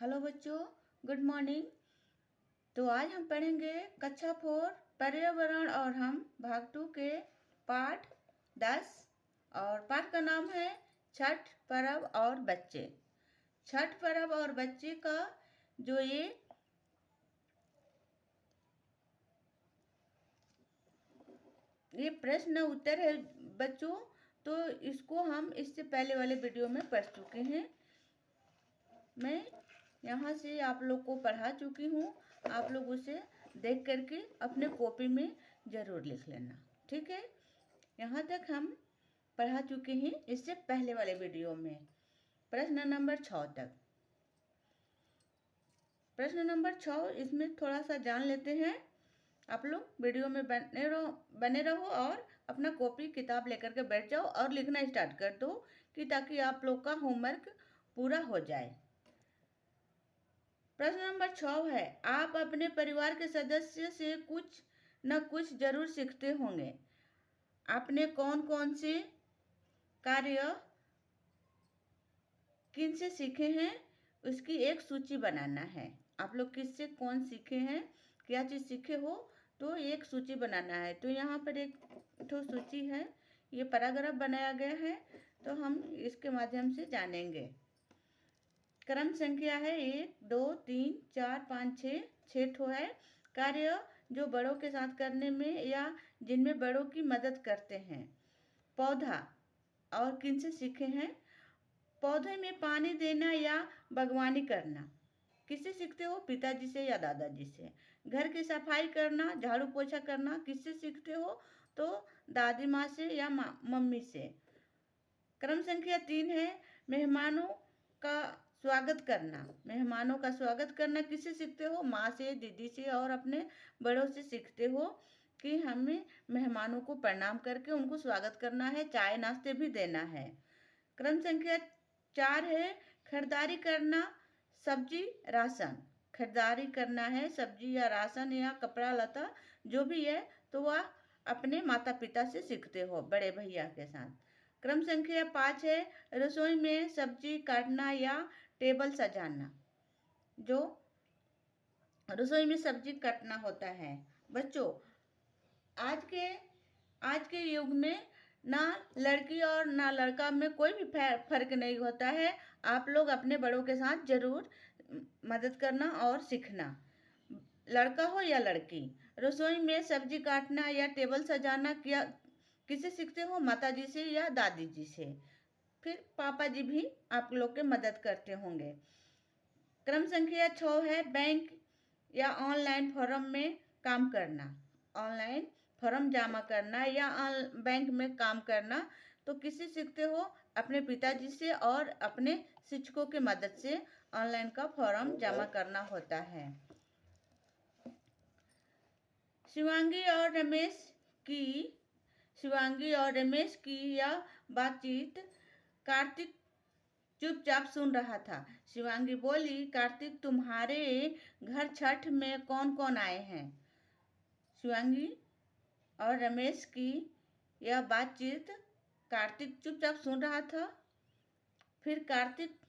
Hello बच्चों, good morning. तो आज हम पढ़ेंगे कक्षा 4 पर्यावरण और हम भाग 2 के पाठ 10 और पाठ का नाम है छठ पर्व और बच्चे। छठ पर्व और बच्चे का जो ये प्रश्न उत्तर है बच्चों, तो इसको हम इससे पहले वाले वीडियो में पढ़ चुके हैं। मैं यहाँ से आप लोग को पढ़ा चुकी हूँ। आप लोग उसे देख करके अपने कॉपी में ज़रूर लिख लेना, ठीक है। यहाँ तक हम पढ़ा चुके हैं इससे पहले वाले वीडियो में, प्रश्न नंबर 6 तक। प्रश्न नंबर 6 इसमें थोड़ा सा जान लेते हैं। आप लोग वीडियो में बने रहो और अपना कॉपी किताब लेकर के बैठ जाओ और लिखना स्टार्ट कर दो कि ताकि आप लोग का होमवर्क पूरा हो जाए। प्रश्न नंबर 6 है, आप अपने परिवार के सदस्य से कुछ न कुछ जरूर सीखते होंगे। आपने कौन कौन से कार्य किन से सीखे हैं उसकी एक सूची बनाना है। आप लोग किससे कौन सीखे हैं, क्या चीज़ सीखे हो, तो एक सूची बनाना है। तो यहाँ पर एक ठो सूची है, ये पैराग्राफ बनाया गया है, तो हम इसके माध्यम से जानेंगे। क्रम संख्या है 1 2 3 4 5 6 ठो है कार्य जो बड़ों के साथ करने में या जिनमें बड़ों की मदद करते हैं। पौधा और किन से सीखे हैं, पौधे में पानी देना या बागवानी करना। किससे सीखते हो, पिताजी से या दादाजी से। घर की सफाई करना, झाड़ू पोछा करना, किससे सीखते हो, तो दादी माँ से या मम्मी से। क्रम संख्या 3 है, मेहमानों का स्वागत करना। मेहमानों का स्वागत करना किससे सीखते हो, माँ से, दीदी से और अपने बड़ों से सीखते हो कि हमें मेहमानों को प्रणाम करके उनको स्वागत करना है, चाय नाश्ते भी देना है। क्रम संख्या 4 है, खरीदारी करना, सब्जी राशन। खरीदारी करना है सब्जी या राशन या कपड़ा लता जो भी है, तो वह अपने माता पिता से सीखते हो, बड़े भैया के साथ। क्रम संख्या 5 है, रसोई में सब्जी काटना या टेबल सजाना। जो रसोई में सब्जी काटना होता है। बच्चों, आज के युग में ना लड़की और ना लड़का में कोई भी फर्क नहीं होता है। आप लोग अपने बड़ों के साथ जरूर मदद करना और सीखना, लड़का हो या लड़की। रसोई में सब्जी काटना या टेबल सजाना किससे सीखते हो, माता जी से या दादी जी से। फिर पापा जी भी आप लोग के मदद करते होंगे। क्रम संख्या 6 है, बैंक या ऑनलाइन फॉर्म में काम करना। ऑनलाइन फॉर्म जमा करना या बैंक में काम करना, तो किससे सीखते हो, अपने पिताजी से और अपने शिक्षकों की मदद से ऑनलाइन का फॉर्म जमा करना होता है। शिवांगी और रमेश की यह बातचीत कार्तिक चुपचाप सुन रहा था। शिवांगी बोली, कार्तिक तुम्हारे घर छठ में कौन कौन आए हैं। शिवांगी और रमेश की यह बातचीत कार्तिक चुपचाप सुन रहा था। फिर कार्तिक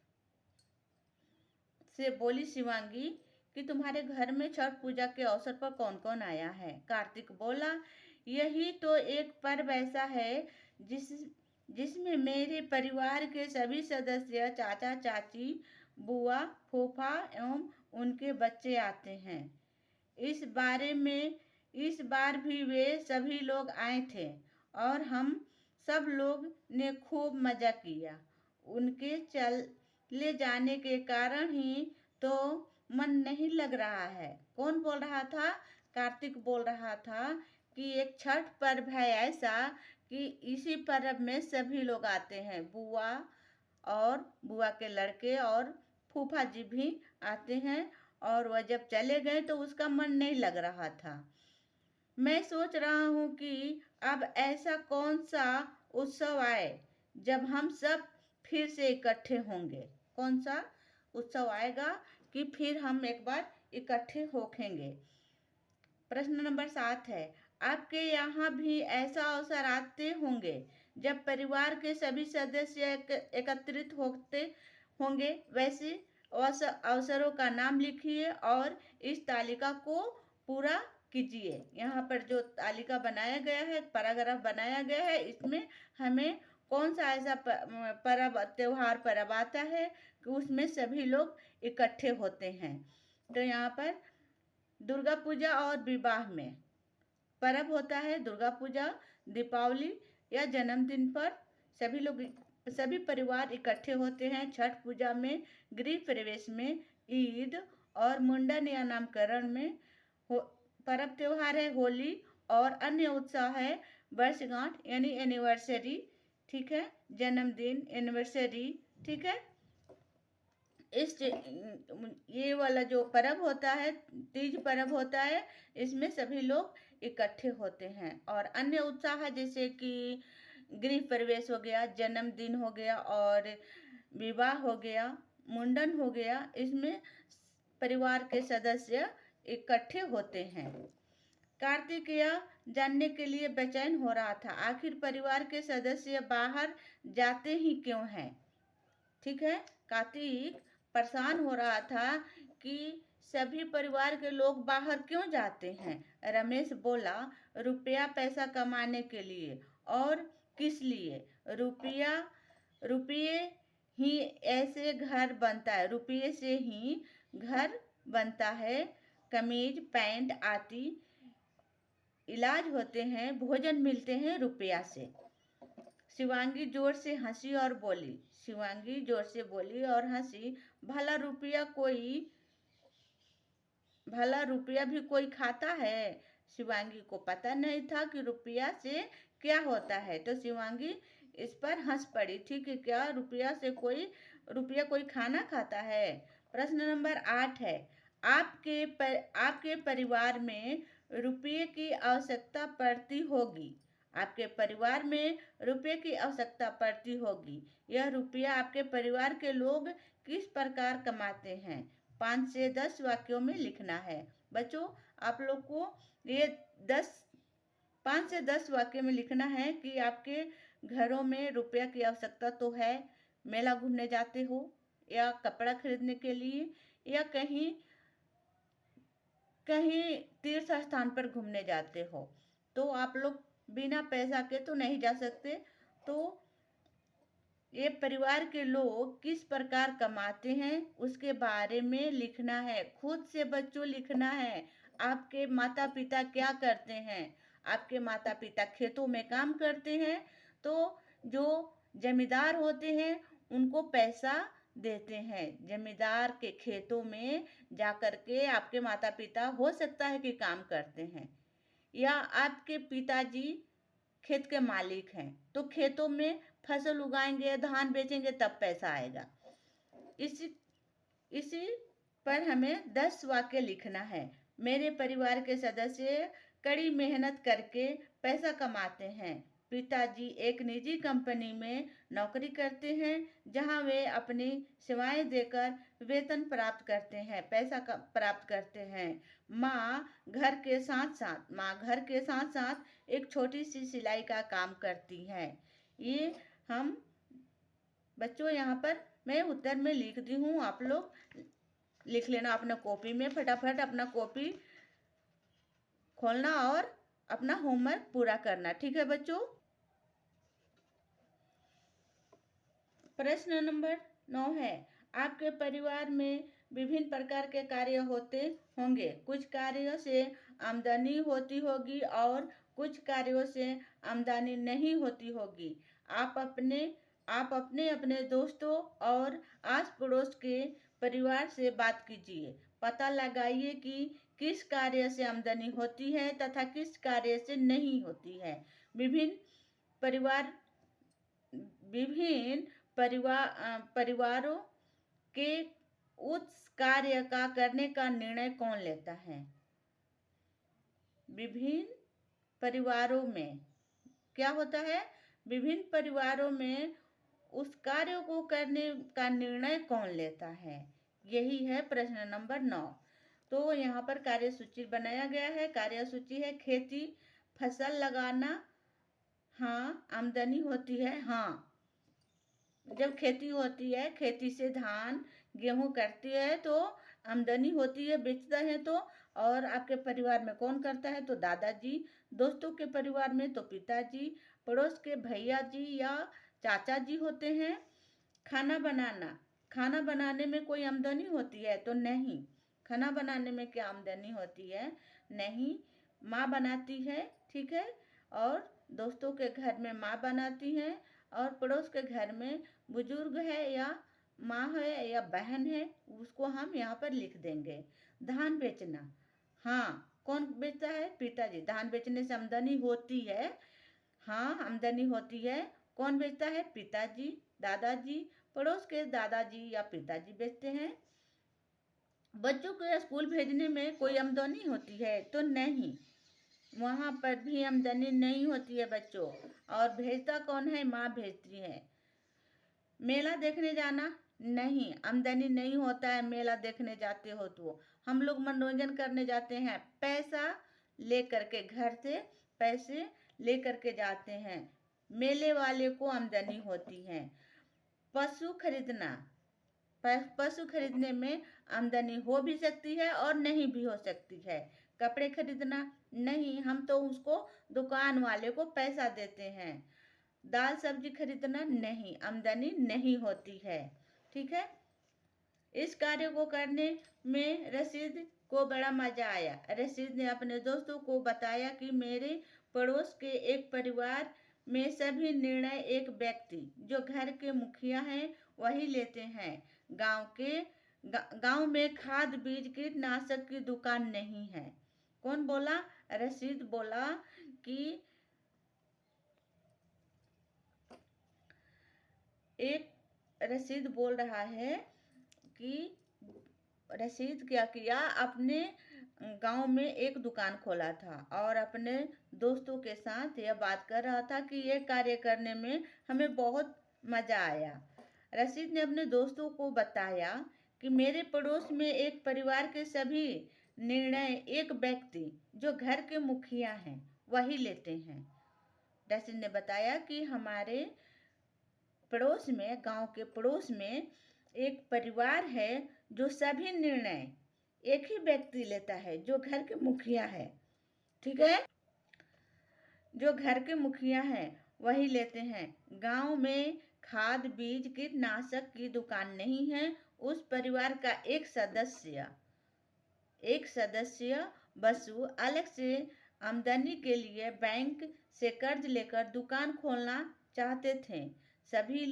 से बोली शिवांगी कि तुम्हारे घर में छठ पूजा के अवसर पर कौन कौन आया है। कार्तिक बोला, यही तो एक पर्व ऐसा है जिसमें मेरे परिवार के सभी सदस्य, चाचा चाची, बुआ फूफा एवं उनके बच्चे आते हैं। इस बार भी वे सभी लोग आए थे और हम सब लोग ने खूब मजा किया। उनके चले जाने के कारण ही तो मन नहीं लग रहा है। कौन बोल रहा था, कार्तिक बोल रहा था कि एक छठ पर्व है ऐसा कि इसी पर्व में सभी लोग आते हैं, बुआ और बुआ के लड़के और फूफा जी भी आते हैं, और वह जब चले गए तो उसका मन नहीं लग रहा था। मैं सोच रहा हूँ कि अब ऐसा कौन सा उत्सव आए जब हम सब फिर से इकट्ठे होंगे। कौन सा उत्सव आएगा कि फिर हम एक बार इकट्ठे होखेंगे। प्रश्न नंबर 7 है, आपके यहाँ भी ऐसा अवसर आते होंगे जब परिवार के सभी सदस्य एकत्रित होते होंगे। वैसे अवसरों का नाम लिखिए और इस तालिका को पूरा कीजिए। यहाँ पर जो तालिका बनाया गया है, पैराग्राफ बनाया गया है, इसमें हमें कौन सा ऐसा पर्व त्योहार पर्व आता है कि उसमें सभी लोग इकट्ठे होते हैं। तो यहाँ पर दुर्गा पूजा और विवाह में पर्व होता है। दुर्गा पूजा, दीपावली या जन्मदिन पर सभी परिवार इकट्ठे होते हैं। छठ पूजा में, गृह प्रवेश में, ईद और मुंडन या नामकरण में। पर्व त्योहार है होली और अन्य उत्साव है वर्षगांठ यानी एनिवर्सरी, ठीक है, जन्मदिन, एनिवर्सरी, ठीक है। ये वाला जो पर्व होता है, तीज पर्व होता है, इसमें सभी लोग इकट्ठे होते हैं। और अन्य उत्साह जैसे कि गृह प्रवेश हो गया, जन्मदिन हो गया और विवाह हो गया, मुंडन हो गया, इसमें परिवार के सदस्य इकट्ठे होते हैं। कार्तिकेय जानने के लिए बेचैन हो रहा था, आखिर परिवार के सदस्य बाहर जाते ही क्यों हैं। ठीक है, कार्तिक परेशान हो रहा था कि सभी परिवार के लोग बाहर क्यों जाते हैं। रमेश बोला, रुपया पैसा कमाने के लिए। और किस लिए? रुपये ही ऐसे घर बनता है, रुपये से ही घर बनता है, कमीज पैंट आदि इलाज होते हैं, भोजन मिलते हैं रुपया से। शिवांगी जोर से हंसी और बोली, शिवांगी जोर से बोली और हंसी, भला रुपया भी कोई खाता है। शिवांगी को पता नहीं था कि रुपया से क्या होता है, तो शिवांगी इस पर हंस पड़ी। ठीक है, क्या रुपया कोई खाना खाता है? प्रश्न नंबर 8 है, आपके परिवार में रुपये की आवश्यकता पड़ती होगी। आपके परिवार में रुपये की आवश्यकता पड़ती होगी। यह रुपया आपके परिवार के लोग किस प्रकार कमाते हैं? 5 से 10 वाक्यों में लिखना है। बच्चों, आप लोग को ये 5 से 10 वाक्य में लिखना है कि आपके घरों में रुपया की आवश्यकता तो है, मेला घूमने जाते हो या कपड़ा खरीदने के लिए या कहीं तीर्थ स्थान पर घूमने जाते हो, तो आप लोग बिना पैसा के तो नहीं जा सकते। तो ये परिवार के लोग किस प्रकार कमाते हैं उसके बारे में लिखना है। खुद से बच्चों लिखना है। आपके माता पिता क्या करते हैं? आपके माता पिता खेतों में काम करते हैं, तो जो जमींदार होते हैं उनको पैसा देते हैं। जमींदार के खेतों में जाकर के आपके माता पिता हो सकता है कि काम करते हैं, या आपके पिताजी खेत के मालिक हैं, तो खेतों में फसल उगाएंगे, धान बेचेंगे, तब पैसा आएगा। इसी पर हमें 10 वाक्य लिखना है। मेरे परिवार के सदस्य कड़ी मेहनत करके पैसा कमाते हैं। पिताजी एक निजी कंपनी में नौकरी करते हैं, जहां वे अपनी सेवाएं देकर वेतन प्राप्त करते हैं, पैसा प्राप्त करते हैं। माँ घर के साथ साथ एक छोटी सी सिलाई का काम करती है। ये हम बच्चों, यहाँ पर मैं उत्तर में लिख दी हूँ, आप लोग लिख लेना अपना कॉपी में। फटाफट अपना कॉपी खोलना और अपना होमवर्क पूरा करना। ठीक है बच्चों। प्रश्न नंबर 9 है, आपके परिवार में विभिन्न प्रकार के कार्य होते होंगे। कुछ कार्यों से आमदनी होती होगी और कुछ कार्यों से आमदनी नहीं होती होगी। आप अपने अपने दोस्तों और आस पड़ोस के परिवार से बात कीजिए। पता लगाइए कि किस कार्य से आमदनी होती है तथा किस कार्य से नहीं होती है। विभिन्न परिवारों के उस कार्य का करने का निर्णय कौन लेता है? विभिन्न परिवारों में क्या होता है? विभिन्न परिवारों में उस कार्य को करने का निर्णय कौन लेता है? यही है प्रश्न नंबर 9। तो यहाँ पर कार्य सूची बनाया गया है। कार्य सूची है, खेती, फसल लगाना, हाँ। आमदनी होती है, हाँ। जब खेती होती है, खेती से धान, गेहूं करती है तो आमदनी होती है, बेचता है तो। और आपके परिवार में कौन करता है तो दादाजी, दोस्तों के परिवार में तो पिताजी, पड़ोस के भैया जी या चाचा जी होते हैं। खाना बनाना, खाना बनाने में कोई आमदनी होती है तो नहीं। खाना बनाने में क्या आमदनी होती है? नहीं। माँ बनाती है, ठीक है। और दोस्तों के घर में माँ बनाती है, और पड़ोस के घर में बुजुर्ग है या माँ है या बहन है, उसको हम यहाँ पर लिख देंगे। धान बेचना, हाँ, कौन बेचता है? पिताजी। धान बेचने से आमदनी होती है, हाँ, आमदनी होती है। कौन बेचता है? पिताजी, दादाजी, पड़ोस के दादाजी या पिताजी बेचते हैं। बच्चों को स्कूल भेजने में कोई आमदनी होती है तो नहीं, वहाँ पर भी आमदनी नहीं होती है बच्चों। और भेजता कौन है? माँ भेजती है। मेला देखने जाना, नहीं, आमदनी नहीं होता है मेला देखने जाते हो तो। हम लोग मनोरंजन करने जाते हैं, पैसा लेकर के, घर से पैसे लेकर के जाते हैं। मेले वाले को आमदनी होती है। पशु खरीदना, पशु खरीदने में आमदनी हो भी सकती है और नहीं भी हो सकती है। कपड़े खरीदना, नहीं, हम तो उसको दुकान वाले को पैसा देते हैं। दाल सब्जी खरीदना, नहीं, आमदनी नहीं होती है, ठीक है। इस कार्य को करने में रशीद को बड़ा मजा आया। रशीद ने अपने दोस्तों को बताया कि मेरे पड़ोस के एक परिवार में सभी निर्णय एक व्यक्ति जो घर के मुखिया हैं वही लेते हैं। गांव में खाद बीज कीटनाशक की दुकान नहीं है। कौन बोला? रशीद बोला कि रशीद बोल रहा है कि रशीद क्या किया, अपने गांव में एक दुकान खोला था और अपने दोस्तों के साथ यह बात कर रहा था कि यह कार्य करने में हमें बहुत मज़ा आया। रशीद ने अपने दोस्तों को बताया कि मेरे पड़ोस में एक परिवार के सभी निर्णय एक व्यक्ति जो घर के मुखिया हैं वही लेते हैं। रशीद ने बताया कि हमारे पड़ोस में, गांव के पड़ोस में एक परिवार है जो सभी निर्णय एक ही व्यक्ति लेता है जो घर के मुखिया है, ठीक है, जो घर के मुखिया हैं वही लेते हैं। गांव में खाद बीज कीटनाशक की दुकान नहीं है। उस परिवार का एक सदस्य बसु अलग से आमदनी के लिए बैंक से कर्ज लेकर दुकान खोलना चाहते थे। सभी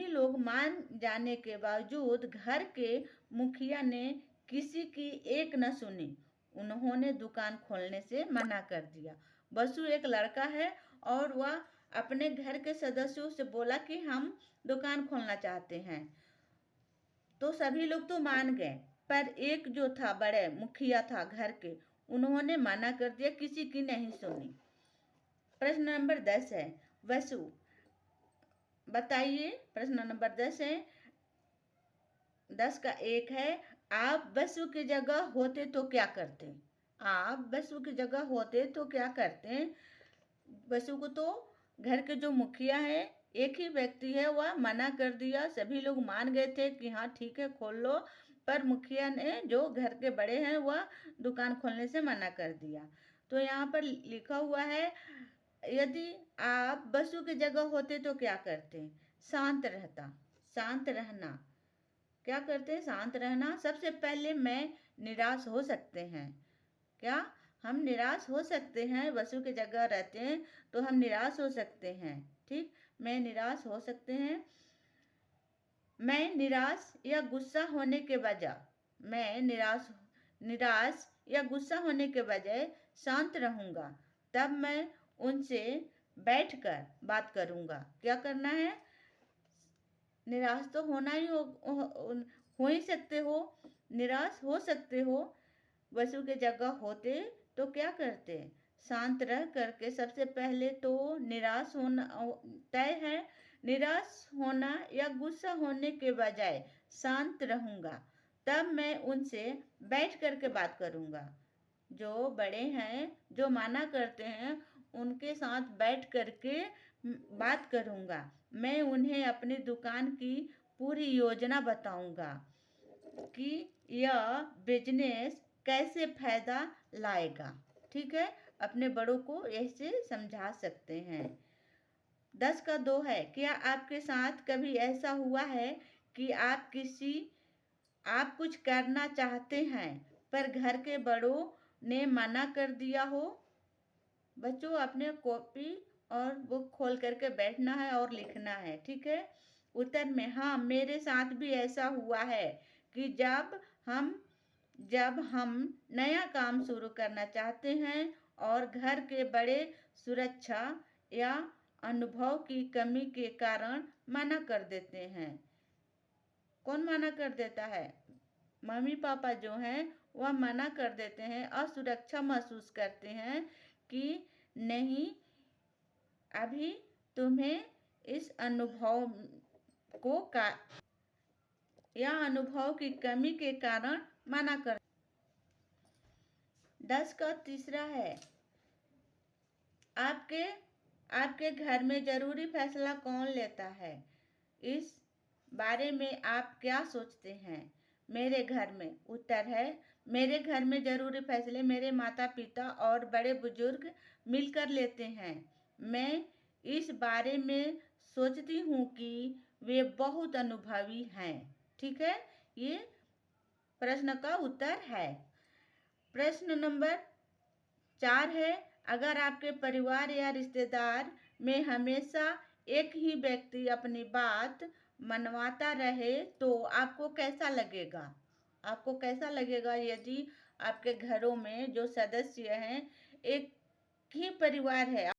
लोग मान जाने के बावजूद घर के मुखिया ने किसी की एक न सुनी। उन्होंने दुकान खोलने से मना कर दिया। बसु एक लड़का है और वह अपने घर के सदस्यों से बोला कि हम दुकान खोलना चाहते हैं, तो सभी लोग तो मान गए, पर एक जो था, बड़े मुखिया था घर के, उन्होंने मना कर दिया, किसी की नहीं सुनी। प्रश्न नंबर 10 है, वसु बताइए। प्रश्न नंबर 10 है, 10 का 1 है, आप वसु की जगह होते तो क्या करते? आप वसु की जगह होते तो क्या करते? वसु को तो घर के जो मुखिया है, एक ही व्यक्ति है, वह मना कर दिया। सभी लोग मान गए थे कि हाँ ठीक है खोल लो, पर मुखिया ने, जो घर के बड़े हैं, वह दुकान खोलने से मना कर दिया। तो यहाँ पर लिखा हुआ है, यदि आप बसु की जगह होते तो क्या करते? शांत रहना। क्या करते हैं? शांत रहना। सबसे पहले मैं निराश हो सकते हैं। क्या हम निराश हो सकते हैं? बसु की जगह रहते हैं तो हम निराश हो सकते हैं, ठीक। मैं निराश हो सकते हैं। मैं निराश या गुस्सा होने के बजाय शांत रहूंगा। तब मैं उनसे बैठकर बात करूंगा। क्या करना है? निराश तो होना ही हो ही सकते हो, निराश हो सकते हो। वसु के जगह होते तो क्या करते? शांत रह करके, सबसे पहले तो निराश होना तय है। निराश होना या गुस्सा होने के बजाय शांत रहूंगा। तब मैं उनसे बैठ करके बात करूंगा। जो बड़े हैं, जो माना करते हैं, उनके साथ बैठ करके बात करूँगा। मैं उन्हें अपनी दुकान की पूरी योजना बताऊँगा कि यह बिजनेस कैसे फायदा लाएगा। ठीक है, अपने बड़ों को ऐसे समझा सकते हैं। 10 का 2 है, क्या आपके साथ कभी ऐसा हुआ है कि आप कुछ करना चाहते हैं पर घर के बड़ों ने मना कर दिया हो? बच्चों, अपने कॉपी और बुक खोल करके बैठना है और लिखना है। ठीक है, उत्तर में हाँ, मेरे साथ भी ऐसा हुआ है कि जब हम नया काम शुरू करना चाहते हैं और घर के बड़े सुरक्षा या अनुभव की कमी के कारण मना कर देते हैं। कौन मना कर देता है? मम्मी पापा जो हैं वह मना कर देते हैं, असुरक्षा महसूस करते हैं कि नहीं, अभी तुम्हें इस अनुभव को का या अनुभव की कमी के कारण मना कर। 10 का तीसरा है, आपके आपके घर में जरूरी फैसला कौन लेता है? इस बारे में आप क्या सोचते हैं? मेरे घर में। उत्तर है, मेरे घर में जरूरी फैसले मेरे माता पिता और बड़े बुजुर्ग मिलकर लेते हैं। मैं इस बारे में सोचती हूँ कि वे बहुत अनुभवी हैं। ठीक है, ये प्रश्न का उत्तर है। प्रश्न नंबर 4 है, अगर आपके परिवार या रिश्तेदार में हमेशा एक ही व्यक्ति अपनी बात मनवाता रहे तो आपको कैसा लगेगा? आपको कैसा लगेगा यदि आपके घरों में जो सदस्य हैं, एक ही परिवार है,